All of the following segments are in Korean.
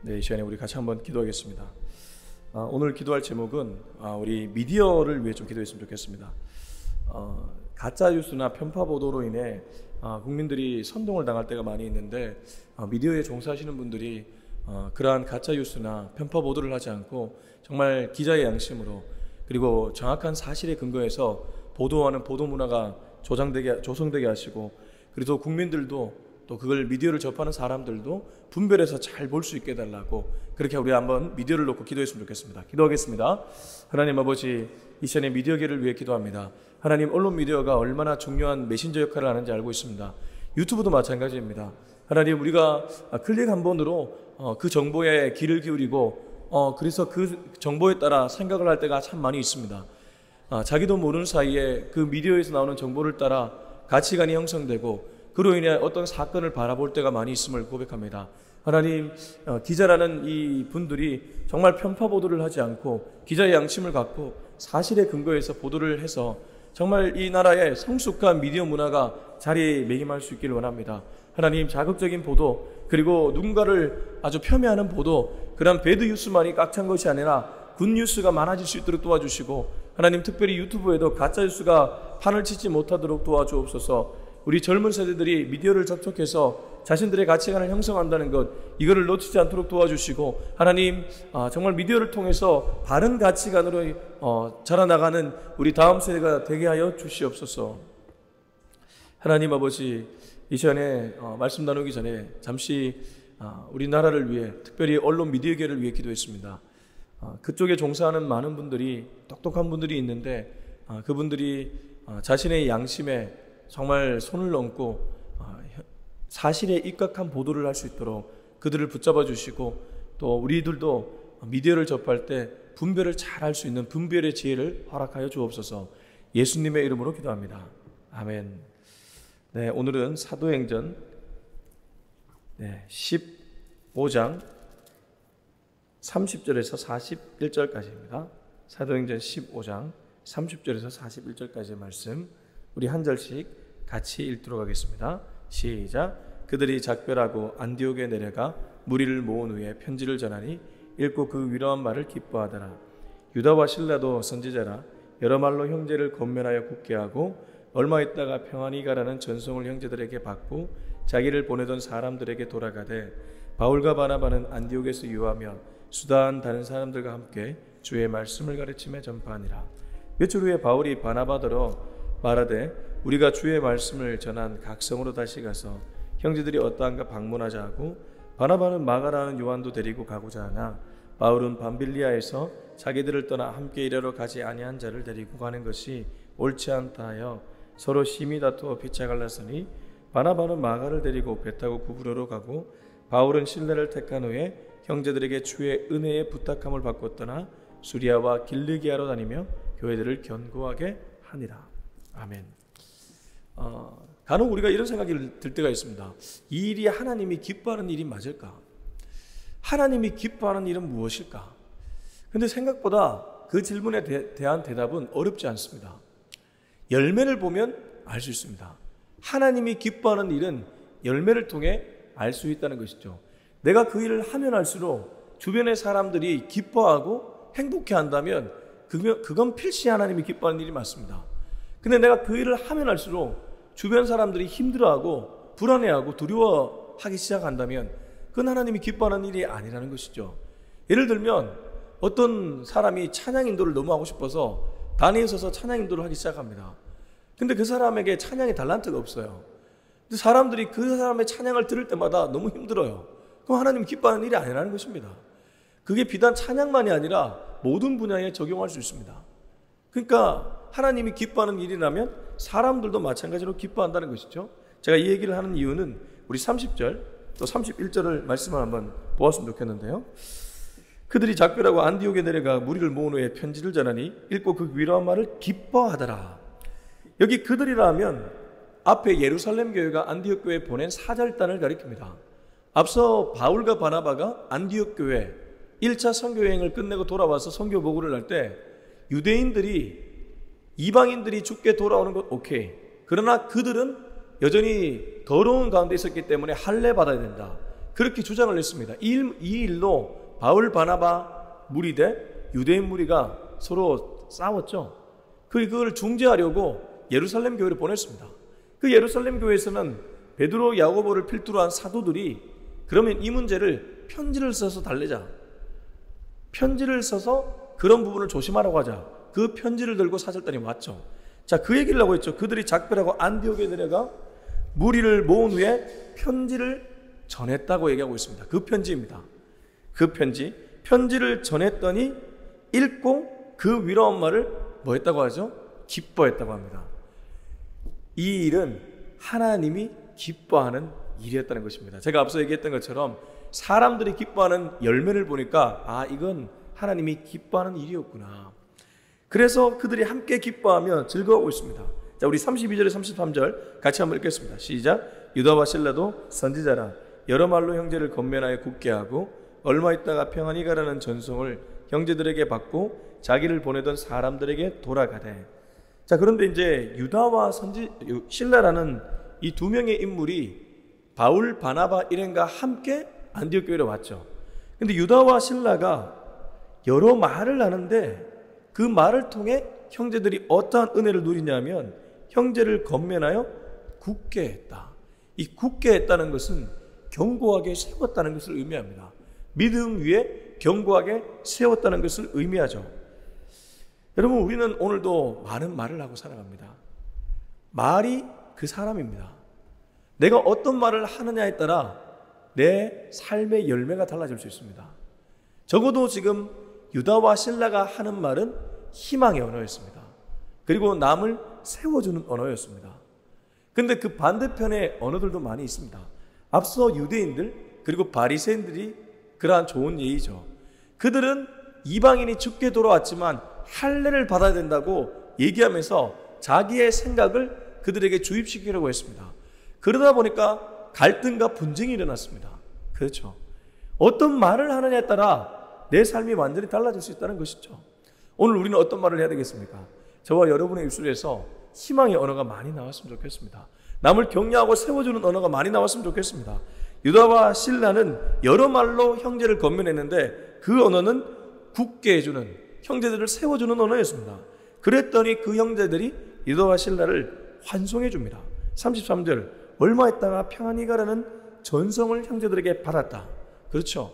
네, 이 시간에 우리 같이 한번 기도하겠습니다. 오늘 기도할 제목은 우리 미디어를 위해 좀 기도했으면 좋겠습니다. 가짜 뉴스나 편파 보도로 인해 국민들이 선동을 당할 때가 많이 있는데 미디어에 종사하시는 분들이 그러한 가짜 뉴스나 편파 보도를 하지 않고 정말 기자의 양심으로 그리고 정확한 사실에 근거해서 보도하는 보도 문화가 조성되게 하시고 그리고 국민들도 또 그걸 미디어를 접하는 사람들도 분별해서 잘 볼 수 있게 해달라고 그렇게 우리 한번 미디어를 놓고 기도했으면 좋겠습니다. 기도하겠습니다. 하나님 아버지, 이 시간에 미디어계를 위해 기도합니다. 하나님, 언론 미디어가 얼마나 중요한 메신저 역할을 하는지 알고 있습니다. 유튜브도 마찬가지입니다. 하나님, 우리가 클릭 한 번으로 그 정보에 귀를 기울이고 그래서 그 정보에 따라 생각을 할 때가 참 많이 있습니다. 자기도 모르는 사이에 그 미디어에서 나오는 정보를 따라 가치관이 형성되고 그로 인해 어떤 사건을 바라볼 때가 많이 있음을 고백합니다. 하나님, 기자라는 이 분들이 정말 편파 보도를 하지 않고 기자의 양심을 갖고 사실에 근거해서 보도를 해서 정말 이 나라의 성숙한 미디어 문화가 자리매김할 수 있기를 원합니다. 하나님, 자극적인 보도 그리고 누군가를 아주 폄훼하는 보도, 그런 배드 뉴스만이 꽉 찬 것이 아니라 굿 뉴스가 많아질 수 있도록 도와주시고, 하나님, 특별히 유튜브에도 가짜 뉴스가 판을 치지 못하도록 도와주옵소서. 우리 젊은 세대들이 미디어를 접촉해서 자신들의 가치관을 형성한다는 것, 이거를 놓치지 않도록 도와주시고, 하나님, 정말 미디어를 통해서 바른 가치관으로 자라나가는 우리 다음 세대가 되게 하여 주시옵소서. 하나님 아버지, 이 시간에 말씀 나누기 전에 잠시 우리나라를 위해, 특별히 언론 미디어계를 위해 기도했습니다. 그쪽에 종사하는 많은 분들이, 똑똑한 분들이 있는데 그분들이 자신의 양심에 정말 손을 얹고 사실에 입각한 보도를 할 수 있도록 그들을 붙잡아 주시고, 또 우리들도 미디어를 접할 때 분별을 잘 할 수 있는 분별의 지혜를 허락하여 주옵소서. 예수님의 이름으로 기도합니다. 아멘. 네, 오늘은 사도행전 15장 30절에서 41절까지입니다. 사도행전 15장 30절에서 41절까지의 말씀 우리 한 절씩 같이 읽도록 하겠습니다. 시작. 그들이 작별하고 안디옥에 내려가 무리를 모은 후에 편지를 전하니 읽고 그 위로한 말을 기뻐하더라. 유다와 실라도 선지자라 여러 말로 형제를 권면하여 굳게 하고 얼마 있다가 평안히 가라는 전송을 형제들에게 받고 자기를 보내던 사람들에게 돌아가되 바울과 바나바는 안디옥에서 유하며 수다한 다른 사람들과 함께 주의 말씀을 가르치며 전파하니라. 며칠 후에 바울이 바나바더러 말하되 우리가 주의 말씀을 전한 각성으로 다시 가서 형제들이 어떠한가 방문하자 하고 바나바는 마가라는 요한도 데리고 가고자 하나 바울은 밤빌리아에서 자기들을 떠나 함께 일하러 가지 아니한 자를 데리고 가는 것이 옳지 않다 하여 서로 심히 다투어 피차 갈라서니 바나바는 마가를 데리고 배 타고 구브로로 가고 바울은 실내를 택한 후에 형제들에게 주의 은혜의 부탁함을 받고 떠나 수리아와 길르기아로 다니며 교회들을 견고하게 하니라. 아멘. 간혹 우리가 이런 생각이 들 때가 있습니다. 이 일이 하나님이 기뻐하는 일이 맞을까? 하나님이 기뻐하는 일은 무엇일까? 근데 생각보다 그 질문에 대한 대답은 어렵지 않습니다. 열매를 보면 알 수 있습니다. 하나님이 기뻐하는 일은 열매를 통해 알 수 있다는 것이죠. 내가 그 일을 하면 할수록 주변의 사람들이 기뻐하고 행복해한다면 그건 필시 하나님이 기뻐하는 일이 맞습니다. 근데 내가 그 일을 하면 할수록 주변 사람들이 힘들어하고 불안해하고 두려워하기 시작한다면 그건 하나님이 기뻐하는 일이 아니라는 것이죠. 예를 들면 어떤 사람이 찬양 인도를 너무 하고 싶어서 단위에 서서 찬양 인도를 하기 시작합니다. 근데 그 사람에게 찬양의 달란트가 없어요. 근데 사람들이 그 사람의 찬양을 들을 때마다 너무 힘들어요. 그럼 하나님이 기뻐하는 일이 아니라는 것입니다. 그게 비단 찬양만이 아니라 모든 분야에 적용할 수 있습니다. 그러니까 하나님이 기뻐하는 일이라면 사람들도 마찬가지로 기뻐한다는 것이죠. 제가 이 얘기를 하는 이유는 우리 30절 또 31절을 말씀을 한번 보았으면 좋겠는데요. 그들이 작별하고 안디옥에 내려가 무리를 모은 후에 편지를 전하니 읽고 그 위로한 말을 기뻐하더라. 여기 그들이라 하면 앞에 예루살렘 교회가 안디옥 교회에 보낸 사절단을 가리킵니다. 앞서 바울과 바나바가 안디옥 교회 1차 선교 여행을 끝내고 돌아와서 선교 보고를 할 때 유대인들이 이방인들이 죽게 돌아오는 것 오케이. 그러나 그들은 여전히 더러운 가운데 있었기 때문에 할례 받아야 된다. 그렇게 주장을 했습니다. 이 일로 바울 바나바 무리대 유대인 무리가 서로 싸웠죠. 그걸 중재하려고 예루살렘 교회를 보냈습니다. 그 예루살렘 교회에서는 베드로 야고보를 필두로 한 사도들이 그러면 이 문제를 편지를 써서 달래자, 편지를 써서 그런 부분을 조심하라고 하자. 그 편지를 들고 사절단이 왔죠. 자, 그 얘기를 하고 있죠. 그들이 작별하고 안디옥에 내려가 무리를 모은 후에 편지를 전했다고 얘기하고 있습니다. 그 편지입니다. 그 편지를 전했더니 읽고 그 위로한 말을 뭐 했다고 하죠? 기뻐했다고 합니다. 이 일은 하나님이 기뻐하는 일이었다는 것입니다. 제가 앞서 얘기했던 것처럼 사람들이 기뻐하는 열매를 보니까 이건 하나님이 기뻐하는 일이었구나. 그래서 그들이 함께 기뻐하며 즐거워하고 있습니다. 자, 우리 32절에 33절 같이 한번 읽겠습니다. 시작. 유다와 실라도 선지자라 여러 말로 형제를 권면하여 굳게 하고 얼마 있다가 평안히 가라는 전송을 형제들에게 받고 자기를 보내던 사람들에게 돌아가되. 자, 그런데 이제 유다와 실라라는 이 두 명의 인물이 바울 바나바 일행과 함께 안디옥 교회로 왔죠. 근데 유다와 실라가 여러 말을 하는데 그 말을 통해 형제들이 어떠한 은혜를 누리냐면 형제를 권면하여 굳게 했다. 이 굳게 했다는 것은 견고하게 세웠다는 것을 의미합니다. 믿음 위에 견고하게 세웠다는 것을 의미하죠. 여러분, 우리는 오늘도 많은 말을 하고 살아갑니다. 말이 그 사람입니다. 내가 어떤 말을 하느냐에 따라 내 삶의 열매가 달라질 수 있습니다. 적어도 지금 유다와 실라가 하는 말은 희망의 언어였습니다. 그리고 남을 세워주는 언어였습니다. 근데 그 반대편의 언어들도 많이 있습니다. 앞서 유대인들 그리고 바리새인들이 그러한 좋은 예의죠. 그들은 이방인이 죽게 돌아왔지만 할례를 받아야 된다고 얘기하면서 자기의 생각을 그들에게 주입시키려고 했습니다. 그러다 보니까 갈등과 분쟁이 일어났습니다. 그렇죠. 어떤 말을 하느냐에 따라 내 삶이 완전히 달라질 수 있다는 것이죠. 오늘 우리는 어떤 말을 해야 되겠습니까? 저와 여러분의 입술에서 희망의 언어가 많이 나왔으면 좋겠습니다. 남을 격려하고 세워주는 언어가 많이 나왔으면 좋겠습니다. 유다와 실라는 여러 말로 형제를 권면했는데 그 언어는 굳게 해주는, 형제들을 세워주는 언어였습니다. 그랬더니 그 형제들이 유다와 실라를 환송해 줍니다. 33절 얼마 있다가 평안히 가라는 전성을 형제들에게 받았다. 그렇죠.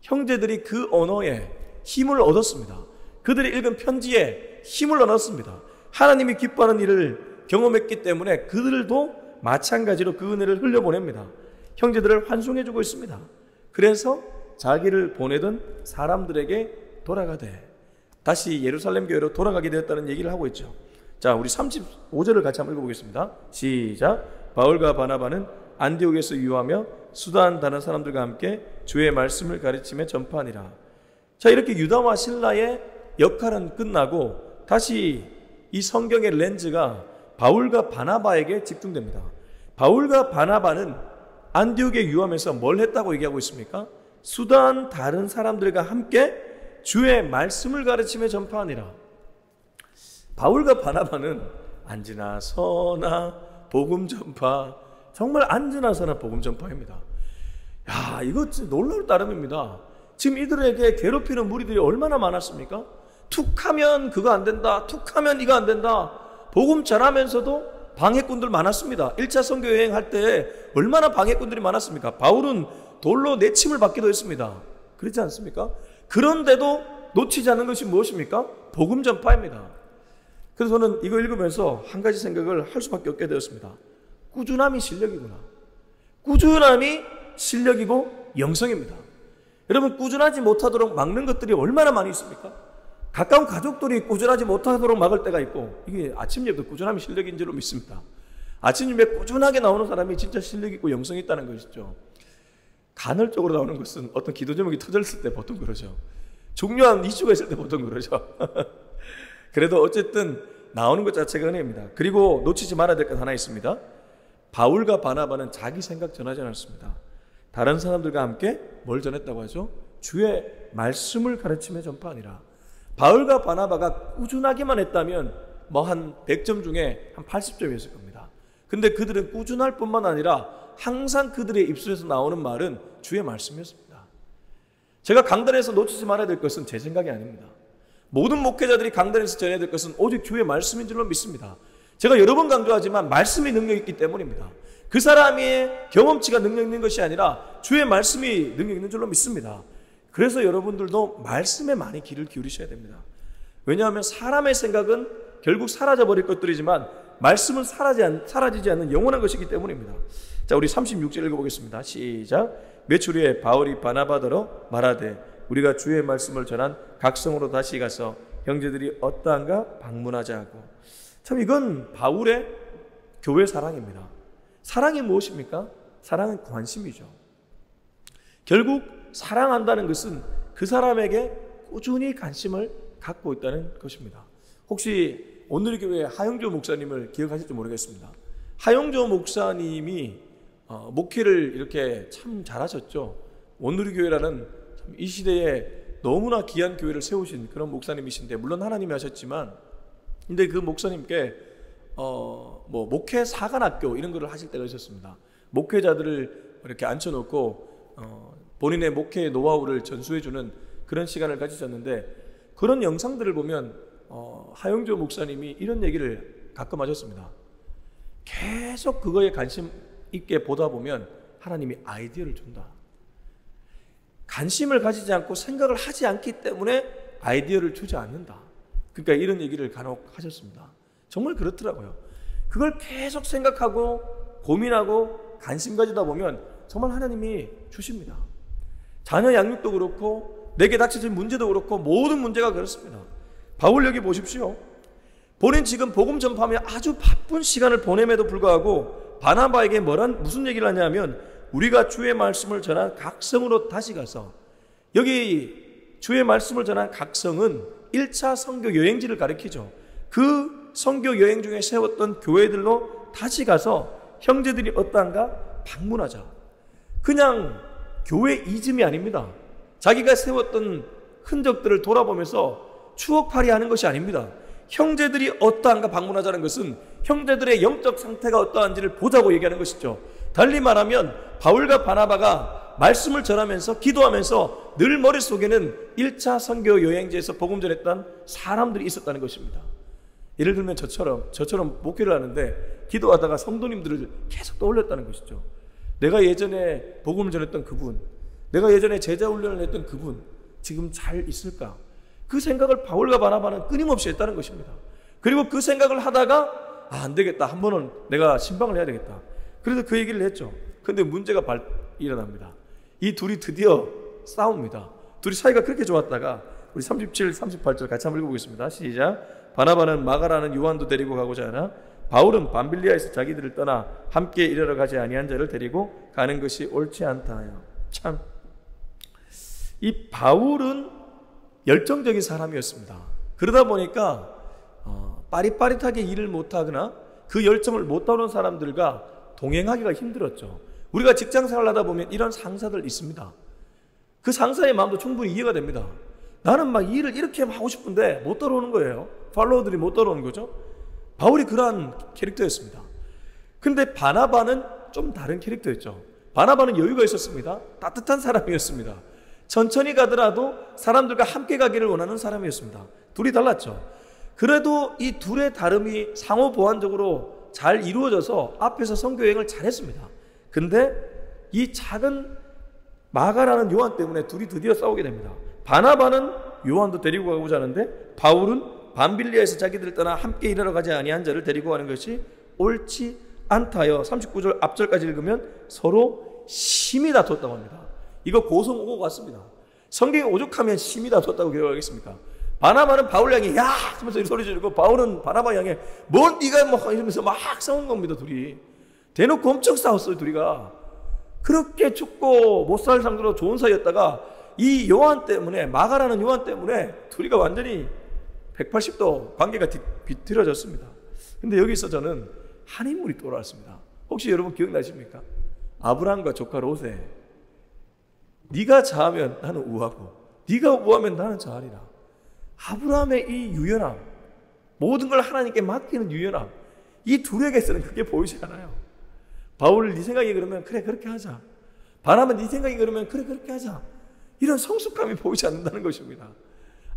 형제들이 그 언어에 힘을 얻었습니다. 그들이 읽은 편지에 힘을 얻었습니다. 하나님이 기뻐하는 일을 경험했기 때문에 그들도 마찬가지로 그 은혜를 흘려보냅니다. 형제들을 환송해주고 있습니다. 그래서 자기를 보내던 사람들에게 돌아가되 다시 예루살렘 교회로 돌아가게 되었다는 얘기를 하고 있죠. 자, 우리 35절을 같이 한번 읽어보겠습니다. 시작. 바울과 바나바는 안디옥에서 유하며 수다한 다른 사람들과 함께 주의 말씀을 가르치며 전파하니라. 자, 이렇게 유다와 실라의 역할은 끝나고 다시 이 성경의 렌즈가 바울과 바나바에게 집중됩니다. 바울과 바나바는 안디옥에 유하면서 뭘 했다고 얘기하고 있습니까? 수다한 다른 사람들과 함께 주의 말씀을 가르치며 전파하니라. 바울과 바나바는 안지나 서나 복음 전파, 정말 안지나 서나 복음 전파입니다. 야, 이거 진짜 놀라울 따름입니다. 지금 이들에게 괴롭히는 무리들이 얼마나 많았습니까? 툭하면 그거 안 된다, 툭하면 이거 안 된다. 복음 전하면서도 방해꾼들 많았습니다. 1차 선교 여행할 때 얼마나 방해꾼들이 많았습니까? 바울은 돌로 내침을 받기도 했습니다. 그렇지 않습니까? 그런데도 놓치지 않는 것이 무엇입니까? 복음 전파입니다. 그래서 저는 이거 읽으면서 한 가지 생각을 할 수밖에 없게 되었습니다. 꾸준함이 실력이구나. 꾸준함이 실력이고 영성입니다. 여러분, 꾸준하지 못하도록 막는 것들이 얼마나 많이 있습니까? 가까운 가족들이 꾸준하지 못하도록 막을 때가 있고, 이게 아침 예배도 꾸준함이 실력인 줄로 믿습니다. 아침 예배 꾸준하게 나오는 사람이 진짜 실력 있고 영성이 있다는 것이죠. 간헐적으로 나오는 것은 어떤 기도 제목이 터졌을 때 보통 그러죠. 중요한 이슈가 있을 때 보통 그러죠. 그래도 어쨌든 나오는 것 자체가 은혜입니다. 그리고 놓치지 말아야 될 것 하나 있습니다. 바울과 바나바는 자기 생각 전하지 않았습니다. 다른 사람들과 함께 뭘 전했다고 하죠? 주의 말씀을 가르치며 전파하니라. 바울과 바나바가 꾸준하게만 했다면 뭐 한 100점 중에 한 80점이었을 겁니다. 근데 그들은 꾸준할 뿐만 아니라 항상 그들의 입술에서 나오는 말은 주의 말씀이었습니다. 제가 강단에서 놓치지 말아야 될 것은 제 생각이 아닙니다. 모든 목회자들이 강단에서 전해야 될 것은 오직 주의 말씀인 줄로 믿습니다. 제가 여러 번 강조하지만 말씀이 능력이 있기 때문입니다. 그 사람의 경험치가 능력 있는 것이 아니라 주의 말씀이 능력 있는 줄로 믿습니다. 그래서 여러분들도 말씀에 많이 귀를 기울이셔야 됩니다. 왜냐하면 사람의 생각은 결국 사라져버릴 것들이지만 말씀은 사라지지 않는 영원한 것이기 때문입니다. 자, 우리 36절 읽어보겠습니다. 시작. 며칠 후에 바울이 바나바더러 말하되 우리가 주의 말씀을 전한 각성으로 다시 가서 형제들이 어떠한가 방문하자 하고. 참 이건 바울의 교회 사랑입니다. 사랑이 무엇입니까? 사랑은 관심이죠. 결국 사랑한다는 것은 그 사람에게 꾸준히 관심을 갖고 있다는 것입니다. 혹시 오늘 교회 하영조 목사님을 기억하실지 모르겠습니다. 하영조 목사님이 목회를 이렇게 참 잘하셨죠. 온누리 교회라는 이 시대에 너무나 귀한 교회를 세우신 그런 목사님이신데, 물론 하나님이 하셨지만, 근데 그 목사님께 목회 사관학교 이런 거를 하실 때가 있었습니다. 목회자들을 이렇게 앉혀놓고 본인의 목회의 노하우를 전수해주는 그런 시간을 가지셨는데, 그런 영상들을 보면 하영조 목사님이 이런 얘기를 가끔 하셨습니다. 계속 그거에 관심 있게 보다 보면 하나님이 아이디어를 준다. 관심을 가지지 않고 생각을 하지 않기 때문에 아이디어를 주지 않는다. 그러니까 이런 얘기를 간혹 하셨습니다. 정말 그렇더라고요. 그걸 계속 생각하고 고민하고 관심 가지다 보면 정말 하나님이 주십니다. 자녀 양육도 그렇고 내게 닥쳐진 문제도 그렇고 모든 문제가 그렇습니다. 바울 여기 보십시오. 본인 지금 복음 전파하며 아주 바쁜 시간을 보냄에도 불구하고 바나바에게 무슨 얘기를 하냐면 우리가 주의 말씀을 전한 각성으로 다시 가서, 여기 주의 말씀을 전한 각성은 1차 선교 여행지를 가리키죠. 그 선교 여행 중에 세웠던 교회들로 다시 가서 형제들이 어떠한가 방문하자. 그냥 교회 이즘이 아닙니다. 자기가 세웠던 흔적들을 돌아보면서 추억팔이 하는 것이 아닙니다. 형제들이 어떠한가 방문하자는 것은 형제들의 영적 상태가 어떠한지를 보자고 얘기하는 것이죠. 달리 말하면 바울과 바나바가 말씀을 전하면서 기도하면서 늘 머릿속에는 1차 선교 여행지에서 복음 전했던 사람들이 있었다는 것입니다. 예를 들면 저처럼 목회를 하는데 기도하다가 성도님들을 계속 떠올렸다는 것이죠. 내가 예전에 복음을 전했던 그분, 내가 예전에 제자 훈련을 했던 그분 지금 잘 있을까? 그 생각을 바울과 바나바는 끊임없이 했다는 것입니다. 그리고 그 생각을 하다가 안 되겠다, 한 번은 내가 신방을 해야 되겠다. 그래서 그 얘기를 했죠. 그런데 문제가 일어납니다. 이 둘이 드디어 싸웁니다. 둘이 사이가 그렇게 좋았다가 우리 37, 38절 같이 한번 읽어보겠습니다. 시작. 바나바는 마가라는 요한도 데리고 가고자 하나 바울은 밤빌리아에서 자기들을 떠나 함께 일하러 가지 아니한 자를 데리고 가는 것이 옳지 않다 하여. 참, 이 바울은 열정적인 사람이었습니다. 그러다 보니까 빠릿빠릿하게 일을 못하거나 그 열정을 못 따르는 사람들과 동행하기가 힘들었죠. 우리가 직장생활을 하다 보면 이런 상사들 있습니다. 그 상사의 마음도 충분히 이해가 됩니다. 나는 막 일을 이렇게 하고 싶은데 못 따라오는 거예요. 팔로워들이 못 따라오는 거죠. 바울이 그러한 캐릭터였습니다. 근데 바나바는 좀 다른 캐릭터였죠. 바나바는 여유가 있었습니다. 따뜻한 사람이었습니다. 천천히 가더라도 사람들과 함께 가기를 원하는 사람이었습니다. 둘이 달랐죠. 그래도 이 둘의 다름이 상호 보완적으로 잘 이루어져서 앞에서 선교여행을 잘했습니다. 근데 이 작은 마가라는 요한 때문에 둘이 드디어 싸우게 됩니다. 바나바는 요한도 데리고 가고자 하는데 바울은 밤빌리아에서 자기들을 떠나 함께 일하러 가지 아니한 자를 데리고 가는 것이 옳지 않다여. 39절 앞절까지 읽으면 서로 심히 다퉜다고 합니다. 이거 고성 오고 갔습니다. 성경이 오죽하면 심히 다퉜다고 기록하겠습니까? 바나바는 바울 향해 야 하면서 소리 지르고 바울은 바나바 향해 뭔 네가 뭐 이러면서 막 싸운 겁니다. 둘이 대놓고 엄청 싸웠어요. 둘이가 그렇게 죽고 못 살 상대로 좋은 사이였다가 이 요한 때문에, 마가라는 요한 때문에 둘이가 완전히 180도 관계가 비틀어졌습니다. 근데 여기서 저는 한 인물이 떠올랐습니다. 혹시 여러분 기억나십니까? 아브라함과 조카 롯에 네가 자하면 나는 우하고 네가 우하면 나는 자하리라. 아브라함의 이 유연함, 모든 걸 하나님께 맡기는 유연함, 이 둘에게서는 그게 보이지 않아요. 바울 네 생각이 그러면 그래 그렇게 하자. 바나바 네 생각이 그러면 그래 그렇게 하자. 이런 성숙함이 보이지 않는다는 것입니다.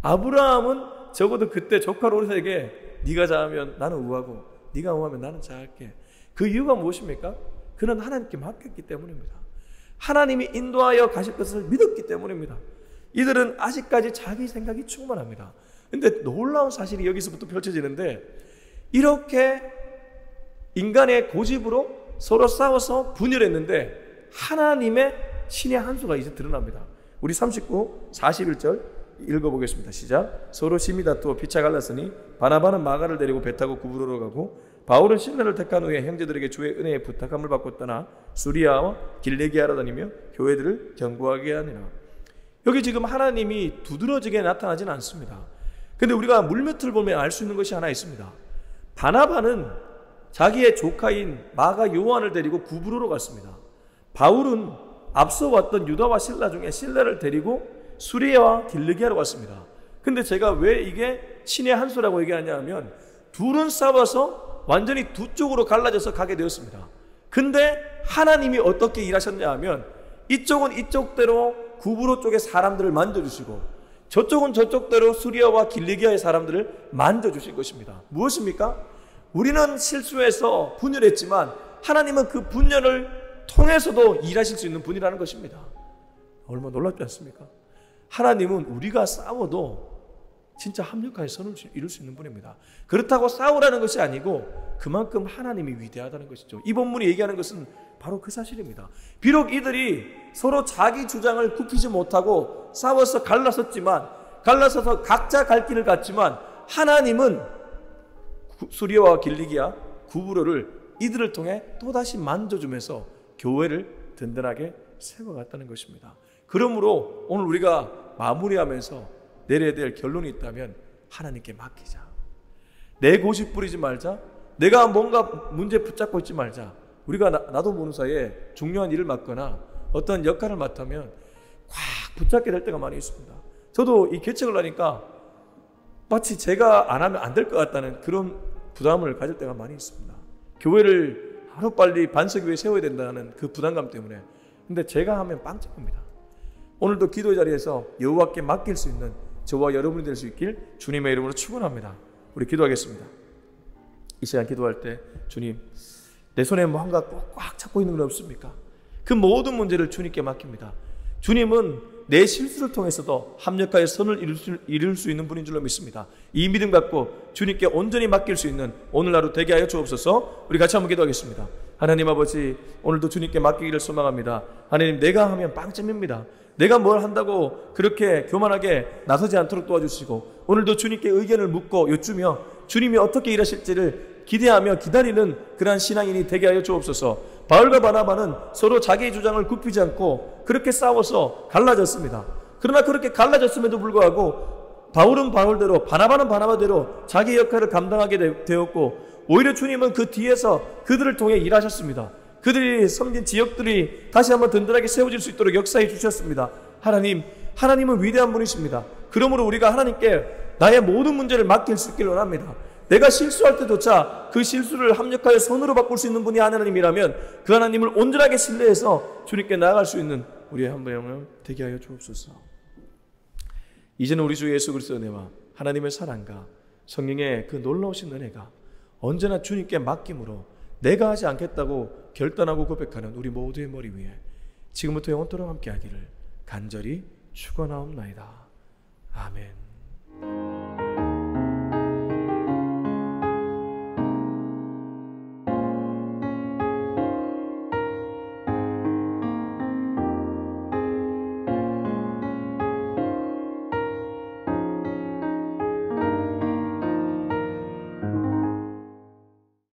아브라함은 적어도 그때 조카 롯에게 네가 자하면 나는 우하고 네가 우하면 나는 자할게. 그 이유가 무엇입니까? 그는 하나님께 맡겼기 때문입니다. 하나님이 인도하여 가실 것을 믿었기 때문입니다. 이들은 아직까지 자기 생각이 충만합니다. 근데 놀라운 사실이 여기서부터 펼쳐지는데, 이렇게 인간의 고집으로 서로 싸워서 분열했는데 하나님의 신의 한 수가 이제 드러납니다. 우리 39, 41절 읽어보겠습니다. 시작. 서로 심히 다투어 피차 갈랐으니 바나바는 마가를 데리고 배 타고 구브로로 가고 바울은 신라를 택한 후에 형제들에게 주의 은혜에 부탁함을 받고 떠나 수리아와 길레기아로 다니며 교회들을 견고하게 하니라. 여기 지금 하나님이 두드러지게 나타나지는 않습니다. 근데 우리가 물밑을 보면 알 수 있는 것이 하나 있습니다. 바나바는 자기의 조카인 마가 요한을 데리고 구브로로 갔습니다. 바울은 앞서 왔던 유다와 실라 중에 실라를 데리고 수리아와 길르기아로 갔습니다. 근데 제가 왜 이게 신의 한 수라고 얘기하냐 하면, 둘은 싸워서 완전히 두 쪽으로 갈라져서 가게 되었습니다. 근데 하나님이 어떻게 일하셨냐 하면, 이쪽은 이쪽대로 구브로 쪽의 사람들을 만져주시고 저쪽은 저쪽대로 수리아와 길리기아의 사람들을 만져주신 것입니다. 무엇입니까? 우리는 실수해서 분열했지만 하나님은 그 분열을 통해서도 일하실 수 있는 분이라는 것입니다. 얼마나 놀랍지 않습니까? 하나님은 우리가 싸워도 진짜 합력하여 선을 이룰 수 있는 분입니다. 그렇다고 싸우라는 것이 아니고 그만큼 하나님이 위대하다는 것이죠. 이 본문이 얘기하는 것은 바로 그 사실입니다. 비록 이들이 서로 자기 주장을 굽히지 못하고 싸워서 갈라서서 각자 갈 길을 갔지만 하나님은 수리아와 길리기아, 구브로를 이들을 통해 또다시 만져주면서 교회를 든든하게 세워갔다는 것입니다. 그러므로 오늘 우리가 마무리하면서 내려야 될 결론이 있다면 하나님께 맡기자. 내 고집 부리지 말자. 내가 뭔가 문제 붙잡고 있지 말자. 우리가 나도 모르는 사이에 중요한 일을 맡거나 어떤 역할을 맡으면 꽉 붙잡게 될 때가 많이 있습니다. 저도 이 개척을 하니까 마치 제가 안 하면 안 될 것 같다는 그런 부담을 가질 때가 많이 있습니다. 교회를 하루빨리 반석 위에 세워야 된다는 그 부담감 때문에. 근데 제가 하면 빵점입니다. 오늘도 기도 자리에서 여호와께 맡길 수 있는 저와 여러분이 될 수 있길 주님의 이름으로 축원합니다. 우리 기도하겠습니다. 이 시간 기도할 때 주님, 내 손에 뭔가 꽉 잡고 있는 건 없습니까? 그 모든 문제를 주님께 맡깁니다. 주님은 내 실수를 통해서도 합력하여 선을 이룰 수 있는 분인 줄로 믿습니다. 이 믿음 갖고 주님께 온전히 맡길 수 있는 오늘 하루 되게 하여 주옵소서. 우리 같이 한번 기도하겠습니다. 하나님 아버지, 오늘도 주님께 맡기기를 소망합니다. 하나님, 내가 하면 빵점입니다. 내가 뭘 한다고 그렇게 교만하게 나서지 않도록 도와주시고, 오늘도 주님께 의견을 묻고 여쭈며 주님이 어떻게 일하실지를 기대하며 기다리는 그러한 신앙인이 되게 하여 주옵소서. 바울과 바나바는 서로 자기의 주장을 굽히지 않고 그렇게 싸워서 갈라졌습니다. 그러나 그렇게 갈라졌음에도 불구하고 바울은 바울대로, 바나바는 바나바대로 자기 역할을 감당하게 되었고, 오히려 주님은 그 뒤에서 그들을 통해 일하셨습니다. 그들이 섬긴 지역들이 다시 한번 든든하게 세워질 수 있도록 역사해 주셨습니다. 하나님은 위대한 분이십니다. 그러므로 우리가 하나님께 나의 모든 문제를 맡길 수 있기를 원합니다. 내가 실수할 때조차 그 실수를 합력하여 선으로 바꿀 수 있는 분이 하나님이라면 그 하나님을 온전하게 신뢰해서 주님께 나아갈 수 있는 우리의 한 분을 되게 하여 주옵소서. 이제는 우리 주 예수 그리스도의 은혜와 하나님의 사랑과 성령의 그 놀라우신 은혜가 언제나 주님께 맡김으로 내가 하지 않겠다고 결단하고 고백하는 우리 모두의 머리 위에 지금부터 영원토록 함께 하기를 간절히 축원하옵나이다. 아멘.